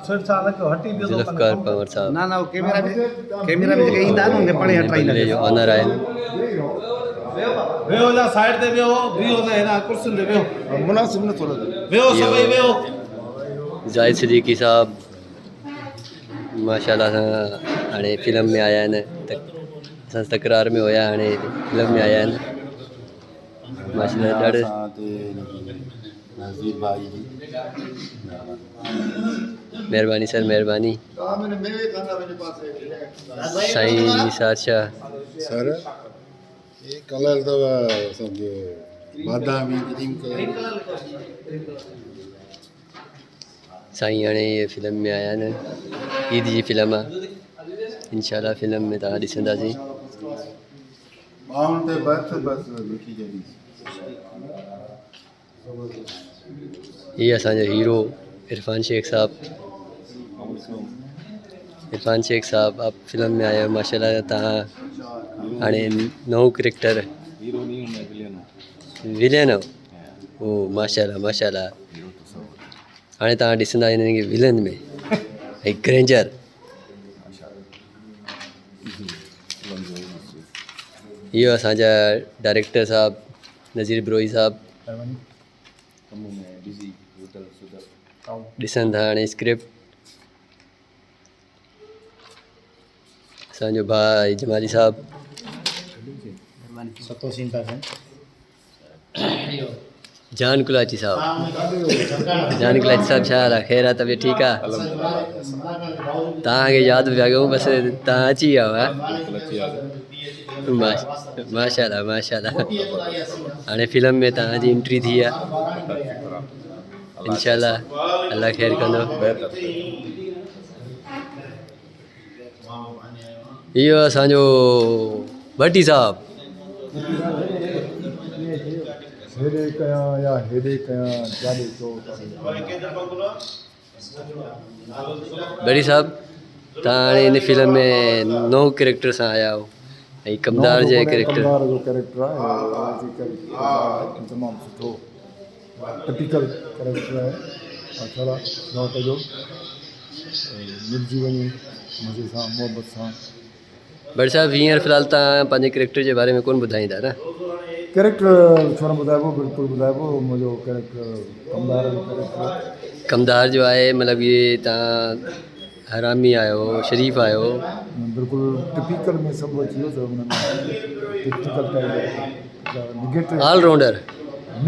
जुल्फकार पंवर साहब ना ना वो कैमरा में जगह ईंदा न उनखे पढ़े हटाईंदा बंगले जो ऑनर आहिनि वेहो जा साइड ते वेहो बीहो न हिन कुर्सियुनि ते वेहो मुनासिब न थोरो वेहो सभई वेहो जाहिद सिद्दीकी साहब माशाल्लाह सां हाणे फिल्म में आया आहिनि असां तकरार में हुया हाणे फिल्म में आया आहिनि माशाल्लाह ॾाढे नज़ीर भाई जी महिरबानी सर महिरबानी साईं निसार शाह सर ये कलर तो समझो बादामी क्रीम कलर साईं हाणे ये फिल्म में आया आहिनि ईद जी फिल्म आहे इंशाल्लाह फिल्म में तव्हां ॾिसंदासीं बाउंड ते बस लिखी जड़ी ये असांजो हीरो इरफान शेख साहब आप फिल्म में आया माशाल्लाह तव्हां हाणे नओं करेक्टर विलेन हो ओ माशाल्लाह माशाल्लाह हाणे तव्हां ॾिसंदा हिननि खे विलन में ऐं ग्रेंजर इहो असांजा डायरेक्टर साहब नज़ीर ब्रोई साहब ॾिसनि था हाणे स्क्रिप्ट असांजो भाई जमाली साहब जान कुलाची साहब छा हाल आहे ख़ैर आहे तबियत ठीकु आहे तव्हांखे यादि पिया कयूं बसि तव्हां अची विया हुआ माशाल्लाह माशाल्लाह हाणे फिल्म में तव्हांजी एंट्री थी आहे इंशाल्लाह अल्लाह ख़ैर कंदो इहो असांजो भट्टी साहब हेॾे कयां या हेॾे कयां जाॾे चओ भट्टी साहब तव्हां हाणे हिन फिल्म में नओं कैरेक्टर सां आया हो ऐं कमदार जे कैरेक्टर कमदार जो कैरेक्टर आहे तमामु सुठो टिपिकल कैरेक्टर आहे माशाल्लाह नौट जो मिलिजी वञे मज़े सां मुहबत सां भट्टी साहब हींअर फ़िलहाल तव्हां पंहिंजे कैरेक्टर जे बारे में कोन ॿुधाईंदा न कैरेक्टर छो न ॿुधाइबो बिल्कुलु ॿुधाइबो मुंहिंजो कैरेक्टर कमदार जो कैरेक्टर कमदार जो आहे मतिलबु इहे तव्हां हरामी आहियो शरीफ़ आहियो बिल्कुलु टिपिकल में सभु अची वियो त हुन में typical negative allrounder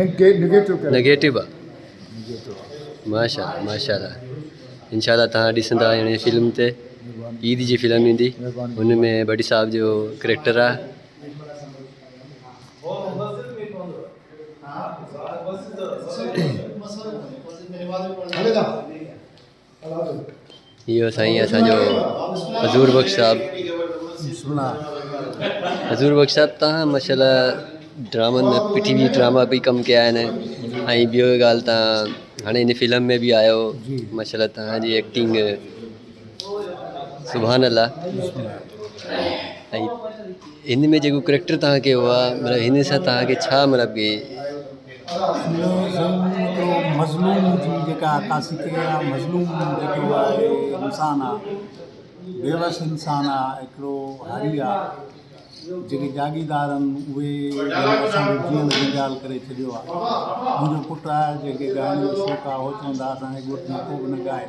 negative negative आहे माशाल्लाह माशाल्लाह इंशाल्लाह तव्हां ॾिसंदा हिन फिल्म ते ईद जी फिल्म ईंदी हुन में भट्टी साहब जो कैरेक्टर आहे इहो साईं असांजो हज़ूर बख़्श साहब तव्हां माशाल्लाह ड्रामनि में पीटीवी ड्रामा बि कमु कया आहिनि ऐं ॿियो ॻाल्हि तव्हां हाणे हिन फिल्म में बि आहियो माशाल्लाह तव्हांजी एक्टिंग सुभान अल्लाह ऐं हिन में जेको करेक्टर तव्हां कयो आहे मतिलबु हिन सां तव्हांखे छा मतिलबु की मज़लूम जी जेका अकासी कई आहे मज़लूम जेको आहे इंसानु आहे बेवस इंसानु आहे हिकिड़ो हारी आहे जेके जागीरदार आहिनि उहे असांखे जीअं गुंजाल करे छॾियो आहे मुंहिंजो पुटु आहे जेके ॻाइण जो शौक़ु आहे उहो चवंदा असांजे ॻोठ में को बि न ॻाए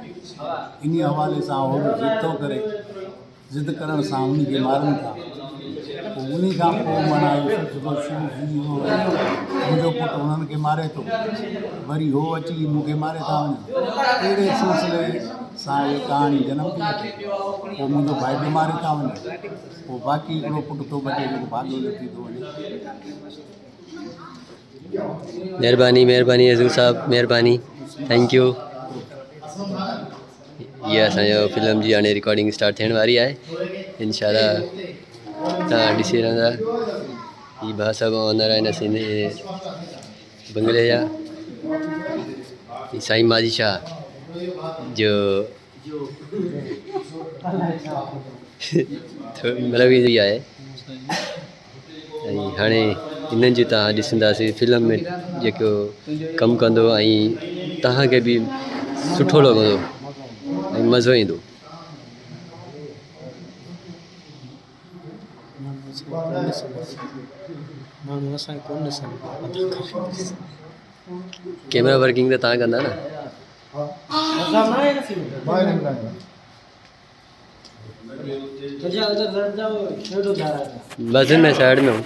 इन हवाले सां उहो ज़िद थो करे ज़िद करण सां उनखे मारनि था पोइ उन खां पोइ माना मुंहिंजो पुटु उन्हनि खे मारे थो वरी हो अची मूंखे मारे था वञनि अहिड़े सिलसिले सां इहा कहाणी जनम थी वठे पोइ मुंहिंजो भाई बि मारे था वञे पोइ बाक़ी हिकिड़ो पुटु थो बचे जेको भाॻो लथी थो वञे महिरबानी महिरबानी हज़ूर साहब महिरबानी थैंक यू इहा असांजो फिल्म जी हाणे रिकॉर्डिंग स्टार्ट थियण वारी आहे इंशाल्लाह तव्हां ॾिसी रहंदा ही भाउ साहब ऑनर आहिनि असीं बंगले जा साईं माजी शाह जो मतिलबु इहो ई आहे ऐं हाणे हिननि जी तव्हां ॾिसंदासीं फिल्म में जेको कमु कंदो ऐं तव्हांखे बि सुठो लॻंदो ऐं मज़ो ईंदो। कैमरा वर्किंग तो तव्हां कंदा न। बस में साइड में हूँ।